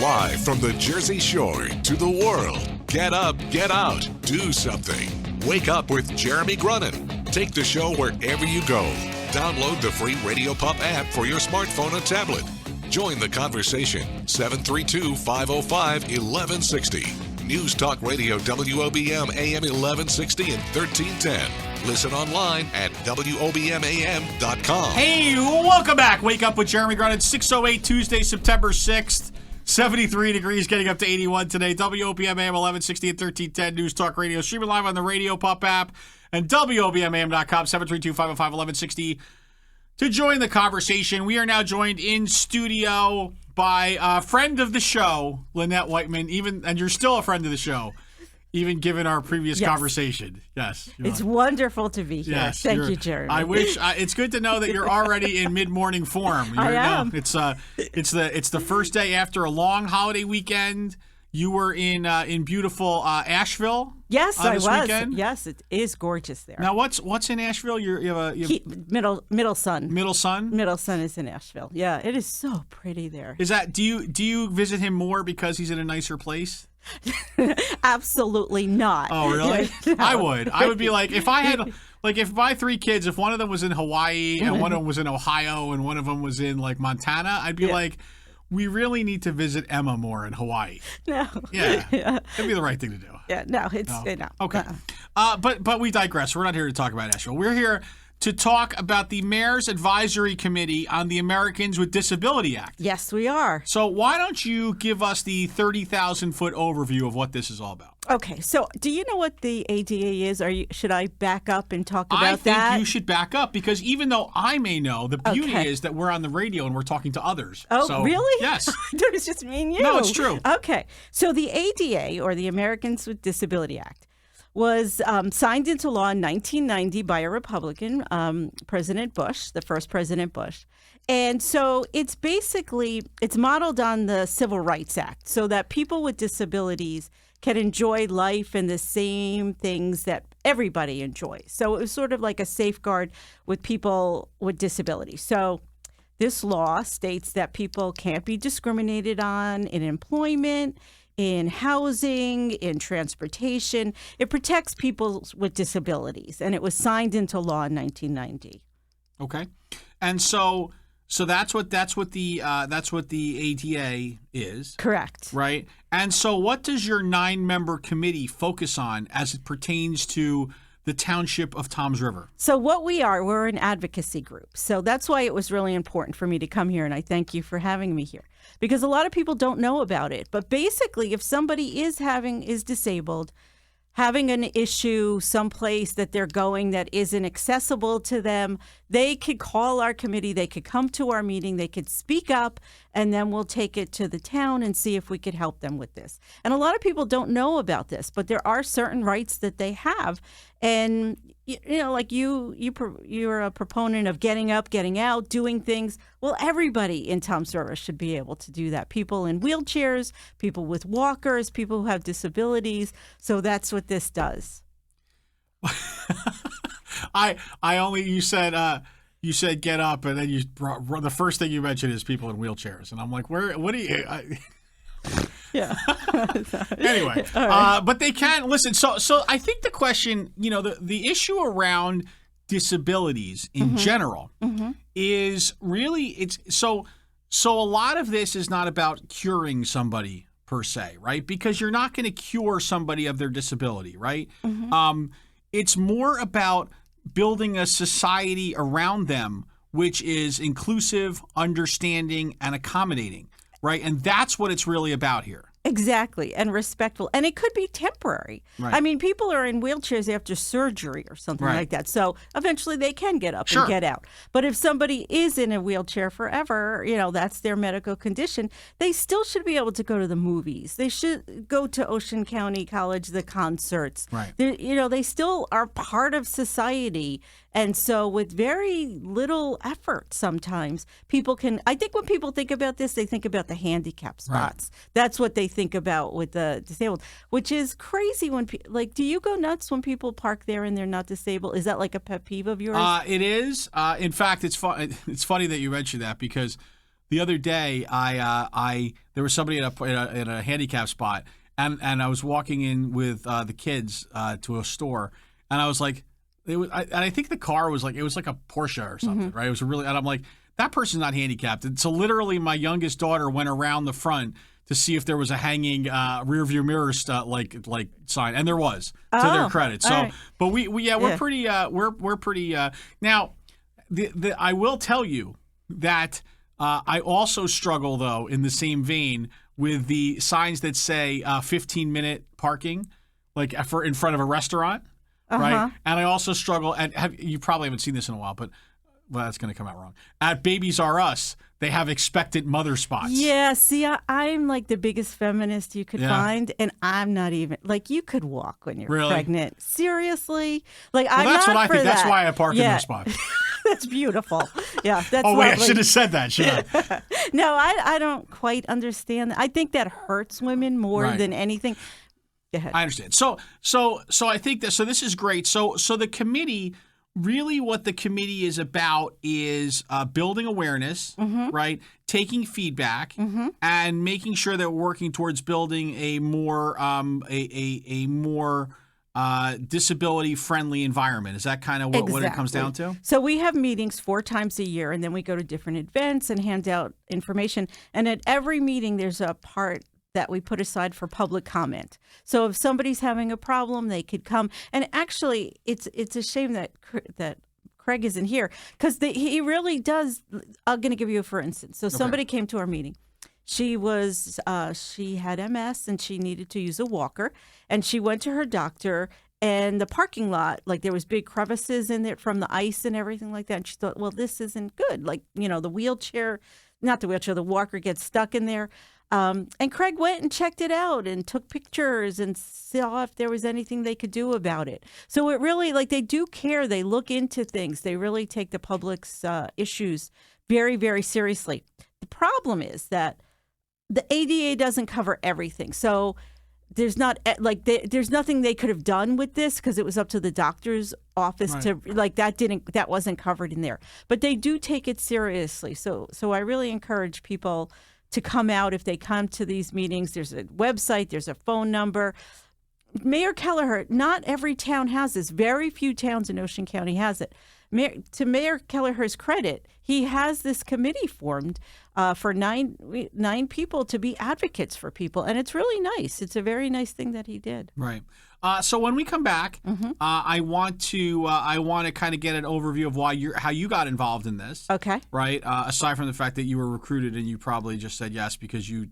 Live from the Jersey Shore to the world. Get up, get out, do something. Wake up with Jeremy Grunin. Take the show wherever you go. Download the free Radio Pup app for your smartphone or tablet. Join the conversation. 732-505-1160. News Talk Radio WOBM AM 1160 and 1310. Listen online at WOBMAM.com. Hey, welcome back. Wake up with Jeremy Grunin. 6:08 Tuesday, September 6th. 73 degrees, getting up to 81 today. WOBM AM 1160 and 1310 News Talk Radio. Streaming live on the Radio Pup app and WOBMAM.com. 732-505-1160 to join the conversation. We are now joined in studio by a friend of the show, Lynette Whiteman. And you're still a friend of the show, even given our previous conversation. Yes. It's wonderful to be here. Yes, Thank you, Jeremy. I wish it's good to know that you're already in mid-morning form. I am. It's the first day after a long holiday weekend. You were in beautiful Asheville. Yes, I was. Weekend. Yes, it is gorgeous there. Now, what's in Asheville? You have Middle Sun. Middle Sun. Middle Sun is in Asheville. Yeah, it is so pretty there. Is that do you visit him more because he's in a nicer place? Absolutely not. Oh, really? No. I would be like, if my three kids, if one of them was in Hawaii and one of them was in Ohio and one of them was in like Montana, I'd be like, we really need to visit Emma more in Hawaii. No. Yeah. That'd be the right thing to do. Yeah, no, it's no. Okay. But we digress. We're not here to talk about Asheville. We're here to talk about the Mayor's Advisory Committee on the Americans with Disability Act. Yes, we are. So why don't you give us the 30,000-foot overview of what this is all about? Okay, so do you know what the ADA is? Should I back up and talk about that? I think you should back up because even though I may know, the beauty is that we're on the radio and we're talking to others. Oh, so, really? Yes. I thought it was just me and you. No, it's true. Okay, so the ADA, or the Americans with Disability Act, was signed into law in 1990 by a Republican, President Bush, the first President Bush. And so it's modeled on the Civil Rights Act so that people with disabilities can enjoy life and the same things that everybody enjoys. So it was sort of like a safeguard with people with disabilities. So this law states that people can't be discriminated on in employment, in housing, in transportation. It protects people with disabilities, and it was signed into law in 1990. Okay, and so that's what the ADA is. Correct. Right. And so what does your 9-member committee focus on as it pertains to the township of Toms River? So we're an advocacy group. So that's why it was really important for me to come here, and I thank you for having me here. Because a lot of people don't know about it. But basically, if somebody is disabled, having an issue someplace that they're going that isn't accessible to them, they could call our committee, they could come to our meeting, they could speak up, and then we'll take it to the town and see if we could help them with this. And a lot of people don't know about this, but there are certain rights that they have. And, you know, like you're a proponent of getting up, getting out, doing things. Well, everybody in Toms River should be able to do that. People in wheelchairs, people with walkers, people who have disabilities. So that's what this does. You said get up, and then the first thing you mentioned is people in wheelchairs, and I'm like, what do you? Yeah. Anyway, right. But they can't listen. So I think the question, the issue around disabilities in general is really so a lot of this is not about curing somebody per se, right? Because you're not going to cure somebody of their disability, right? It's more about building a society around them which is inclusive, understanding, and accommodating, right? And that's what it's really about here. Exactly, and respectful. And it could be temporary. Right. I mean, people are in wheelchairs after surgery or something like that. So eventually they can get up and get out. But if somebody is in a wheelchair forever, that's their medical condition, they still should be able to go to the movies. They should go to Ocean County College, the concerts. Right. They still are part of society. And so with very little effort sometimes, people can – I think when people think about this, they think about the handicap spots. Right. That's what they think about with the disabled, which is crazy when do you go nuts when people park there and they're not disabled? Is that like a pet peeve of yours? It is. In fact, it's funny that you mentioned that because the other day, there was somebody in a handicap spot, and I was walking in with the kids to a store, and I was like, I think the car was like, it was like a Porsche or something, right? It was and I'm like, that person's not handicapped. And so literally, my youngest daughter went around the front to see if there was a hanging rear view mirror like sign, and there was, to their credit. So, right. but we're pretty now. I will tell you that I also struggle, though, in the same vein with the signs that say 15-minute parking, like in front of a restaurant, right? And I also struggle you probably haven't seen this in a while, but that's going to come out wrong. At Babies R Us, they have expectant mother spots. Yeah, see, I'm like the biggest feminist you could find, and I'm not even like, you could walk when you're pregnant. Seriously, like I'm that's not what I for think. that. That's why I park in those spots. That's beautiful. Yeah, that's. Oh wait, lovely. I should have said that, shouldn't I? No, I don't quite understand that. I think that hurts women more than anything. Go ahead. I understand. So I think that this is great. So the committee. Really, what the committee is about is building awareness, right? Taking feedback, and making sure that we're working towards building a more disability-friendly environment. Is that kind of what it comes down to? So we have meetings 4 times a year, and then we go to different events and hand out information. And at every meeting, there's a part that we put aside for public comment. So if somebody's having a problem, they could come. And actually, it's a shame that Craig isn't here, because he really does. I'm going to give you a for instance. So somebody came to our meeting. She had MS and she needed to use a walker, and she went to her doctor. And the parking lot, like there was big crevices in it from the ice and everything like that. And she thought, well, this isn't good. Like, the walker gets stuck in there. And Craig went and checked it out and took pictures and saw if there was anything they could do about it. So it really, like, they do care. They look into things. They really take the public's issues very, very seriously. The problem is that the ADA doesn't cover everything. So there's there's nothing they could have done with this, because it was up to the doctor's office to that wasn't covered in there. But they do take it seriously. So I really encourage people to come out if they come to these meetings. There's a website, there's a phone number. Mayor Kelleher, not every town has this. Very few towns in Ocean County has it. To Mayor Kelleher's credit, he has this committee formed for nine people to be advocates for people, and it's really nice. It's a very nice thing that he did. Right. So when we come back, I want to kind of get an overview of how you got involved in this. Okay. Right. Aside from the fact that you were recruited and you probably just said yes because you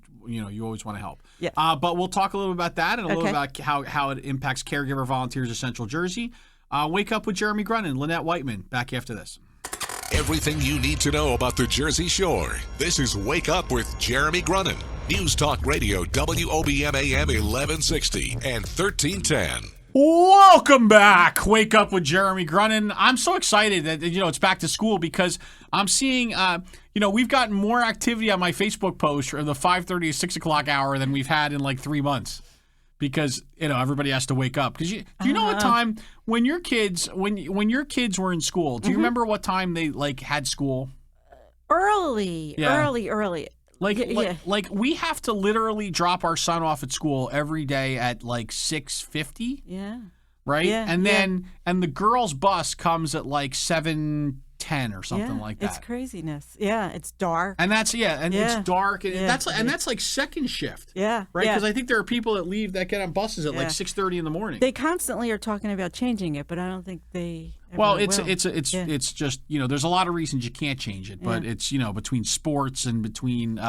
always want to help. Yeah. But we'll talk a little about that and a little about how it impacts caregiver volunteers of Central Jersey. Wake Up with Jeremy Grunin, Lynette Whiteman. Back after this. Everything you need to know about the Jersey Shore. This is Wake Up with Jeremy Grunin. News Talk Radio, WOBM AM 1160 and 1310. Welcome back. Wake Up with Jeremy Grunin. I'm so excited that it's back to school, because I'm seeing we've gotten more activity on my Facebook post for the 5:30 to 6 o'clock hour than we've had in like 3 months. Because everybody has to wake up. Because do you know what time when your kids were in school? Do you remember what time they had school? Early. Like we have to literally drop our son off at school every day at 6:50. Yeah. Right. Yeah, and then the girls' bus comes at 7:10 or something like that. It's craziness. Yeah, it's dark. And that's it's dark, and that's like second shift. Yeah, right. Because I think there are people that get on buses at 6:30 in the morning. They constantly are talking about changing it, but I don't think they. It's just there's a lot of reasons you can't change it, but it's between sports and between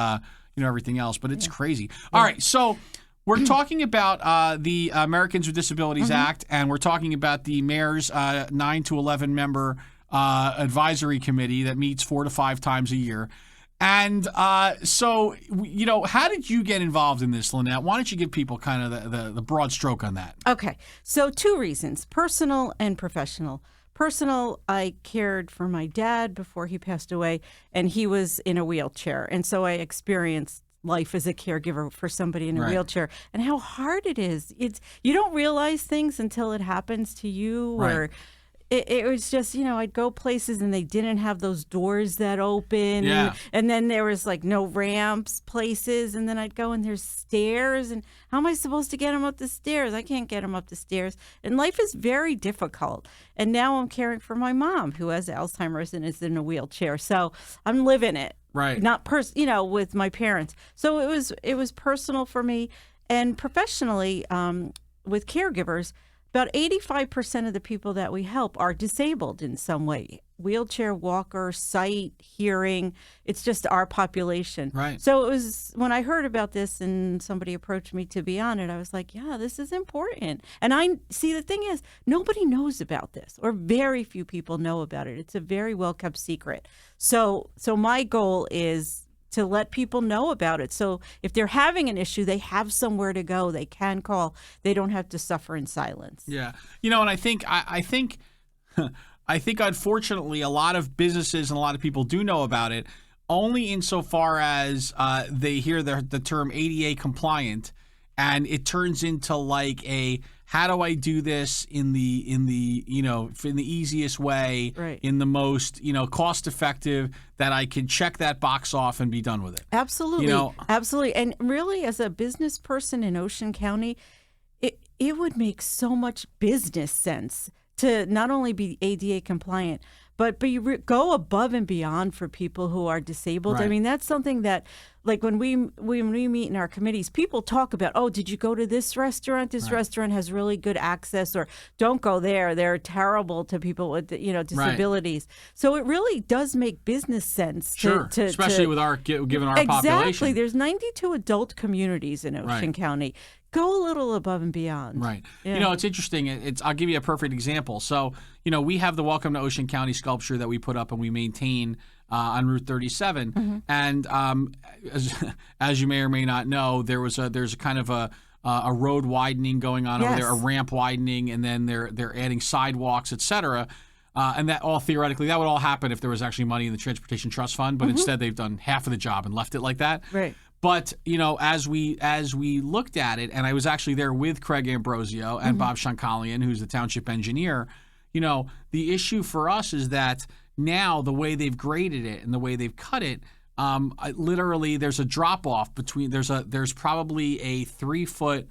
everything else, but it's crazy. All right, so. We're talking about the Americans with Disabilities Act, and we're talking about the mayor's 9 to 11 member advisory committee that meets 4 to 5 times a year. And so, how did you get involved in this, Lynette? Why don't you give people kind of the broad stroke on that? Okay. So 2 reasons, personal and professional. Personal, I cared for my dad before he passed away, and he was in a wheelchair. And so I experienced life as a caregiver for somebody in a wheelchair, and how hard it is. You don't realize things until it happens to you, or it was just, I'd go places and they didn't have those doors that open. Yeah. And then there was like no ramps places. And then I'd go and there's stairs. And how am I supposed to get them up the stairs? I can't get them up the stairs. And life is very difficult. And now I'm caring for my mom who has Alzheimer's and is in a wheelchair. So I'm living it. Right. Not with my parents. So it was personal for me. And professionally, with caregivers, about 85% of the people that we help are disabled in some way. Wheelchair, walker, sight, hearing. It's just our population. Right. So it was when I heard about this and somebody approached me to be on it, I was like, yeah, this is important. And I see the thing is, nobody knows about this, or very few people know about it. It's a very well kept secret. So my goal is to let people know about it. So if they're having an issue, they have somewhere to go. They can call. They don't have to suffer in silence. Yeah. And I think unfortunately a lot of businesses and a lot of people do know about it only insofar as they hear the term ADA compliant, and it turns into like a, how do I do this in the easiest way, right, in the most cost effective, that I can check that box off and be done with it. Absolutely, absolutely. And really, as a business person in Ocean County, it would make so much business sense to not only be ADA compliant, but go above and beyond for people who are disabled. Right. I mean, that's something that, like when we meet in our committees, people talk about, oh, did you go to this restaurant? This right, restaurant has really good access, or don't go there. They're terrible to people with disabilities. Right. So it really does make business sense. Sure, especially with given our population. Exactly. There's 92 adult communities in Ocean right, County. Go a little above and beyond. Right. Yeah. It's interesting. I'll give you a perfect example. So, we have the Welcome to Ocean County sculpture that we put up and we maintain on Route 37. Mm-hmm. And as you may or may not know, there's a kind of a road widening going on over there, a ramp widening, and then they're adding sidewalks, et cetera. And that all theoretically, that would all happen if there was actually money in the Transportation Trust Fund. But instead, they've done half of the job and left it like that. Right. But, as we looked at it, and I was actually there with Craig Ambrosio and Bob Shankalian, who's the township engineer, the issue for us is that now the way they've graded it and the way they've cut it, literally there's a drop off between, there's probably a 3-foot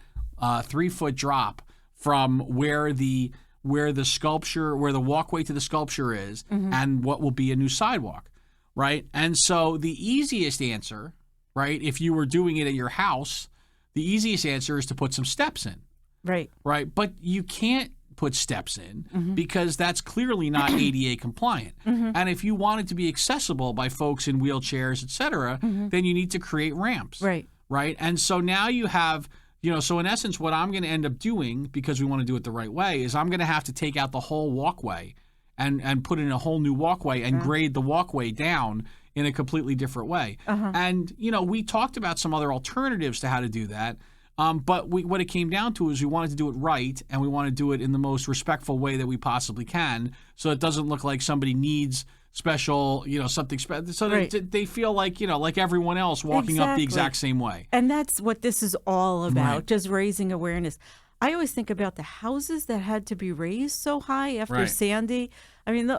drop from where the walkway to the sculpture is and what will be a new sidewalk, right? And so the easiest answer, right, if you were doing it at your house, the easiest answer is to put some steps in. Right. Right. But you can't put steps in because that's clearly not ADA compliant. And if you want it to be accessible by folks in wheelchairs, et cetera, then you need to create ramps. Right. Right. And so now you have, so in essence, what I'm going to end up doing, because we want to do it the right way, is I'm going to have to take out the whole walkway and put in a whole new walkway and grade the walkway down in a completely different way. And, we talked about some other alternatives to how to do that. But what it came down to is we wanted to do it right, and we want to do it in the most respectful way that we possibly can, so it doesn't look like somebody needs special, something special, so that they feel like, like everyone else walking up the exact same way. And that's what this is all about, just raising awareness. I always think about the houses that had to be raised so high after Sandy. I mean,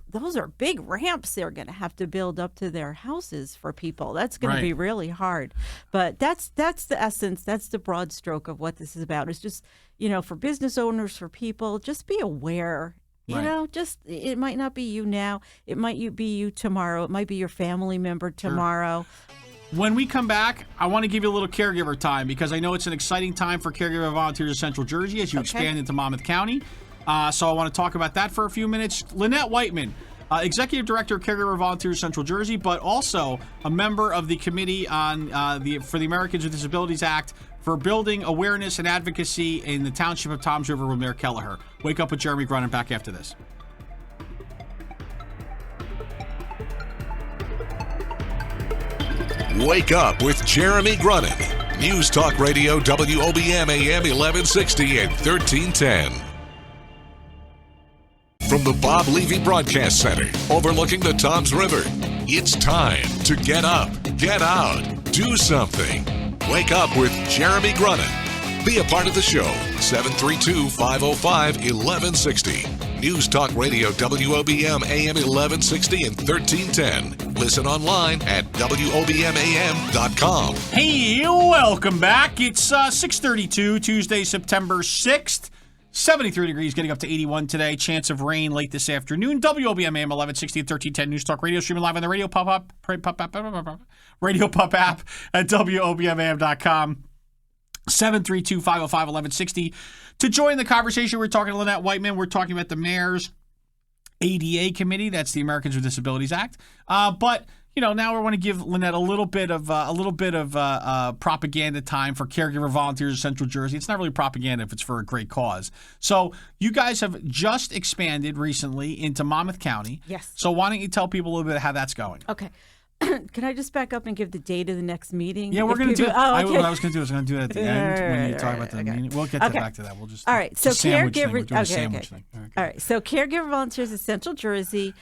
those are big ramps they're going to have to build up to their houses for people. That's going to be really hard. But that's the essence. That's the broad stroke of what this is about. It's just, for business owners, for people, just be aware. It might not be you now. It might be you tomorrow. It might be your family member tomorrow. Sure. When we come back, I want to give you a little caregiver time, because I know it's an exciting time for caregiver volunteers in Central Jersey as you expand into Monmouth County. So I want to talk about that for a few minutes. Lynette Whiteman, Executive Director of Caregiver Volunteers Central Jersey, but also a member of the Committee on for the Americans with Disabilities Act for building awareness and advocacy in the Township of Toms River with Mayor Kelleher. Wake Up with Jeremy Grunin, back after this. Wake Up with Jeremy Grunin. News Talk Radio WOBM AM 1160 and 1310. From the Bob Levy Broadcast Center, overlooking the Toms River, it's time to get up, get out, do something. Wake Up with Jeremy Grunin Be a part of the show. 732-505-1160. News Talk Radio WOBM AM 1160 and 1310. Listen online at WOBMAM.com. Hey, welcome back. It's 6:32, Tuesday, September 6th. 73 degrees, getting up to 81 today. Chance of rain late this afternoon. WOBM AM 1160 and 1310 News Talk Radio, streaming live on the Radio Pup app at WOBMAM.com. 732-505-1160. To join the conversation, we're talking to Lynette Whiteman. We're talking about the mayor's ADA committee. That's the Americans with Disabilities Act. But now we want to give Lynette a little bit of propaganda time for caregiver volunteers in Central Jersey. It's not really propaganda if it's for a great cause. So you guys have just expanded recently into Monmouth County. Yes. So why don't you tell people a little bit how that's going? Okay. Can I just back up and give the date of the next meeting? Yeah, we're going to do it. Oh, okay. What I was going to do is I'm going to do it at the end when you talk about the meeting. We'll get back to that. We'll just all right. So caregiver. Thing. All right. So caregiver volunteers in Central Jersey.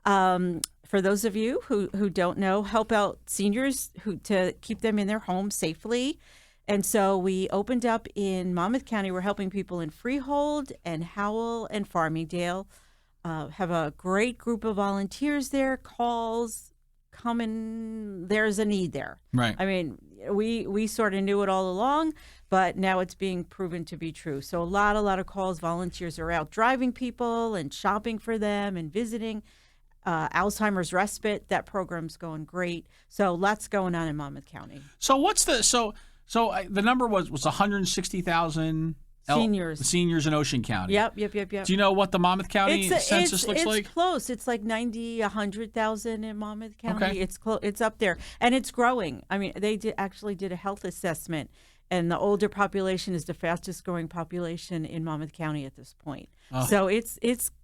For those of you who don't know, help out seniors to keep them in their homes safely. And so we opened up in Monmouth County. We're helping people in Freehold and Howell and Farmingdale. Have a great group of volunteers there. Calls coming. There's a need there. Right. I mean, we sort of knew it all along, but now it's being proven to be true. So a lot of calls. Volunteers are out driving people and shopping for them and visiting. Alzheimer's respite, that program's going great. So lots going on in Monmouth County. So what's the the number was 160,000 seniors in Ocean County. Yep. Do you know what the Monmouth County census looks like? It's close. It's like 100,000 in Monmouth County. Okay. It's close. It's up there, and it's growing. I mean, they actually did a health assessment, and the older population is the fastest growing population in Monmouth County at this point. Oh. So it's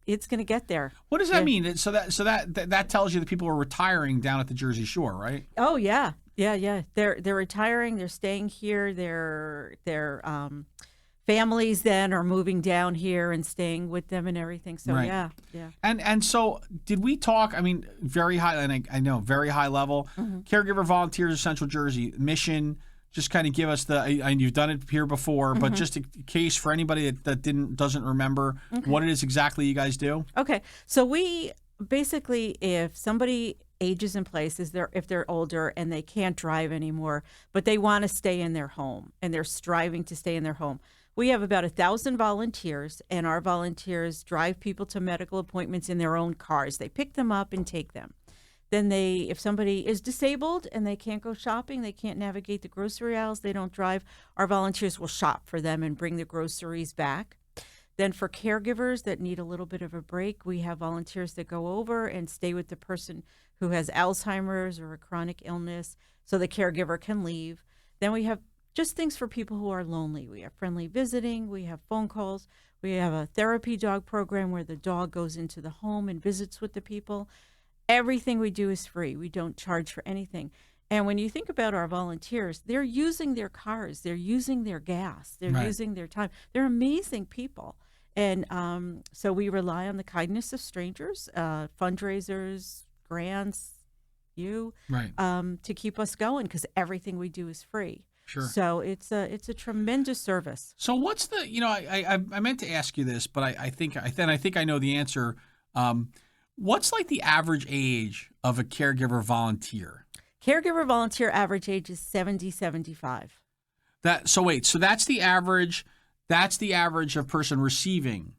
going to get there. What does that mean? So that tells you that people are retiring down at the Jersey Shore, right? Oh yeah. They're retiring. They're staying here. Their families then are moving down here and staying with them and everything. So right. Yeah. And so did we talk? I mean, very high, and I know very high level. Mm-hmm. Caregiver volunteers of Central Jersey mission. Just kind of give us and you've done it here before, but just in case for anybody that doesn't remember what it is exactly you guys do. Okay, so we basically, if somebody ages in place, if they're older and they can't drive anymore, but they want to stay in their home and they're striving to stay in their home, we have about 1,000 volunteers, and our volunteers drive people to medical appointments in their own cars. They pick them up and take them. Then if somebody is disabled and they can't go shopping, they can't navigate the grocery aisles, they don't drive, our volunteers will shop for them and bring the groceries back. Then for caregivers that need a little bit of a break, we have volunteers that go over and stay with the person who has Alzheimer's or a chronic illness so the caregiver can leave. Then we have just things for people who are lonely. We have friendly visiting, we have phone calls, we have a therapy dog program where the dog goes into the home and visits with the people. Everything we do is free. We don't charge for anything. And when you think about our volunteers, they're using their cars, they're using their gas, they're using their time. They're amazing people. And so we rely on the kindness of strangers, fundraisers, grants, to keep us going because everything we do is free. Sure. So it's a tremendous service. So what's the I meant to ask you this, but I think I know the answer. What's like the average age of a caregiver volunteer? Caregiver volunteer average age is 70, 75. So that's the average. That's the average of person receiving.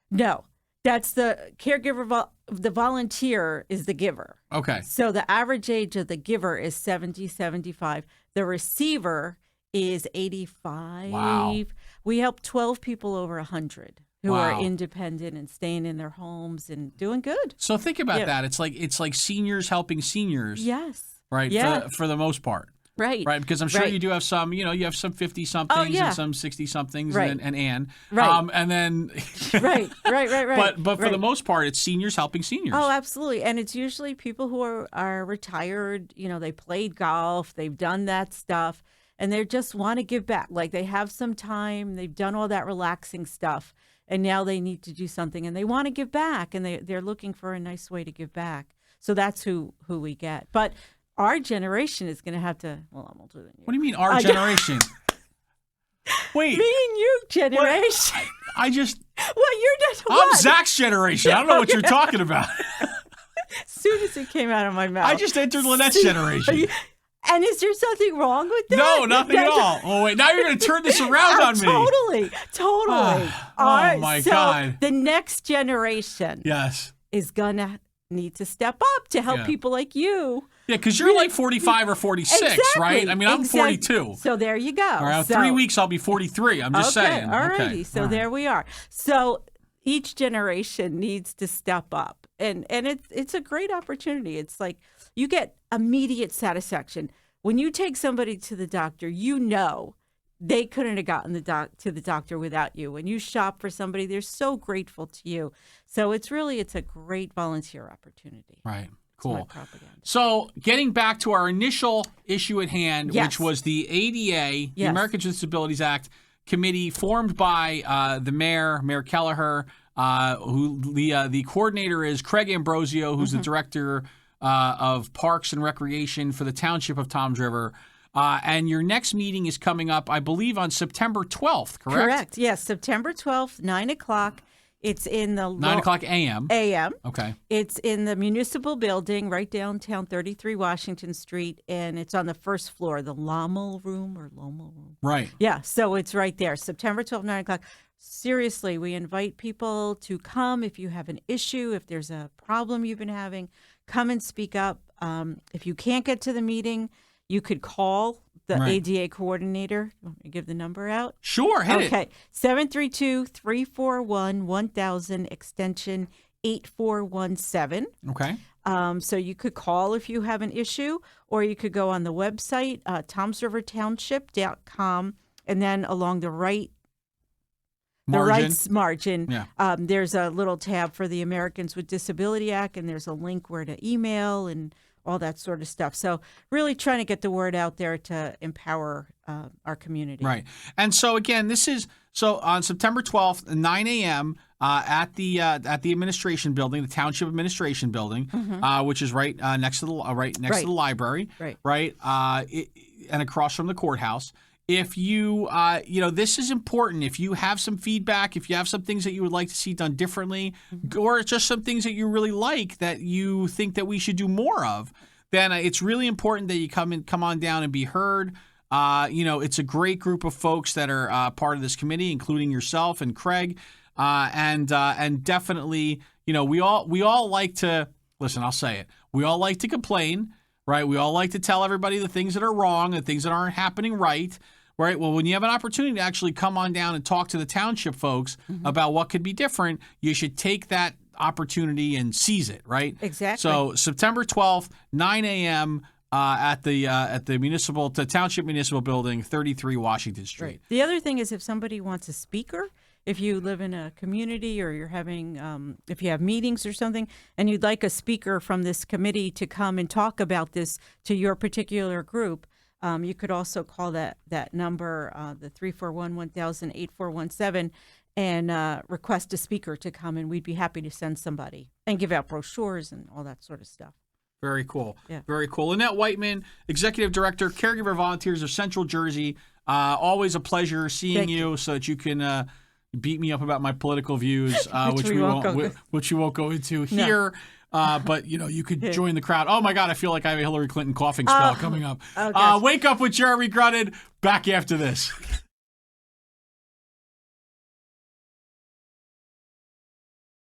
No, that's the caregiver. The volunteer is the giver. Okay. So the average age of the giver is 70, 75. The receiver is 85. Wow. We help 12 people over 100. Who are independent and staying in their homes and doing good. So think about that. It's like seniors helping seniors. Yes. Right. Yeah. For the most part. Right. Right. Because I'm sure you do have some. You have some 50-somethings and some 60-somethings and Ann. Right. And then. Right. But for the most part, it's seniors helping seniors. Oh, absolutely. And it's usually people who are retired. They played golf. They've done that stuff, and they just want to give back. Like they have some time. They've done all that relaxing stuff. And now they need to do something, and they want to give back, and they're looking for a nice way to give back. So that's who we get. But our generation is going to have to. Well, I'm older than you. What do you mean our generation? Wait. Me and you generation. I just. Well, you're just I'm what? Zach's generation. I don't know what you're talking about. As soon as it came out of my mouth. I just entered Lynette's generation. And is there something wrong with that? No, nothing at all. Oh, wait. Now you're going to turn this around on me. Totally. All right, my so God. The next generation Yes. is going to need to step up to help people like you. Yeah, because you're like 45 or 46, Exactly. right? I mean, I'm 42. So there you go. All right, in So- 3 weeks, I'll be 43. I'm just saying. All righty. Okay. So All right. there we are. So each generation needs to step up. And it's a great opportunity. It's like you get immediate satisfaction. When you take somebody to the doctor, you know they couldn't have gotten to the doctor without you. When you shop for somebody, they're so grateful to you. So it's a great volunteer opportunity. Right. It's my Cool. propaganda. So, getting back to our initial issue at hand, Yes. which was the ADA, the Yes. Americans with Disabilities Act committee, formed by the Mayor Kelleher, who the coordinator is Craig Ambrosio, who's the director of Parks and Recreation for the Township of Toms River. And your next meeting is coming up, I believe, on September 12th, correct? Correct. Yes, September 12th, 9 o'clock. It's in the 9 o'clock a.m. a.m. Okay. It's in the municipal building right downtown 33 Washington Street, and it's on the first floor, the Lommel Room or Lommel Room. Right. Yeah, so it's right there, September 12th, 9 o'clock. Seriously, we invite people to come if you have an issue, if there's a problem you've been having, come and speak up. If you can't get to the meeting, you could call the Right. ADA coordinator. You want me to give the number out? Sure, hit it. Okay, 732-341-1000, extension 8417. Okay. So you could call if you have an issue, or you could go on the website, tomsrivertownship.com, and then along the right margin, Yeah. there's a little tab for the Americans with Disability Act, and there's a link where to email and all that sort of stuff. So really trying to get the word out there to empower our community. Right. And so again, this is on September 12th, 9 a.m. At the administration building, the Township Administration Building, which is right next to the to the library, Right. and across from the courthouse. If you this is important. If you have some feedback, if you have some things that you would like to see done differently, or just some things that you really like that you think that we should do more of, then it's really important that you come on down and be heard. It's a great group of folks that are part of this committee, including yourself and Craig, and definitely, we all like to listen. I'll say it. We all like to complain. Right. We all like to tell everybody the things that are wrong, the things that aren't happening right. Right. Well, when you have an opportunity to actually come on down and talk to the township folks about what could be different, you should take that opportunity and seize it. Right. Exactly. So September 12th, 9 a.m. At the Township Municipal Building, 33 Washington Street. Right. The other thing is if somebody wants a speaker, if you live in a community or you're having, if you have meetings or something, and you'd like a speaker from this committee to come and talk about this to your particular group, you could also call that number, the 341-1000-8417, and request a speaker to come, and we'd be happy to send somebody and give out brochures and all that sort of stuff. Very cool. Yeah. Very cool. Lynette Whiteman, Executive Director, Caregiver Volunteers of Central Jersey. Always a pleasure seeing Thank you so that you can beat me up about my political views, Which we won't go into here. But you could join the crowd. Oh my God, I feel like I have a Hillary Clinton coughing spell coming up. gosh. Wake Up with Jeremy Grunin. Back after this.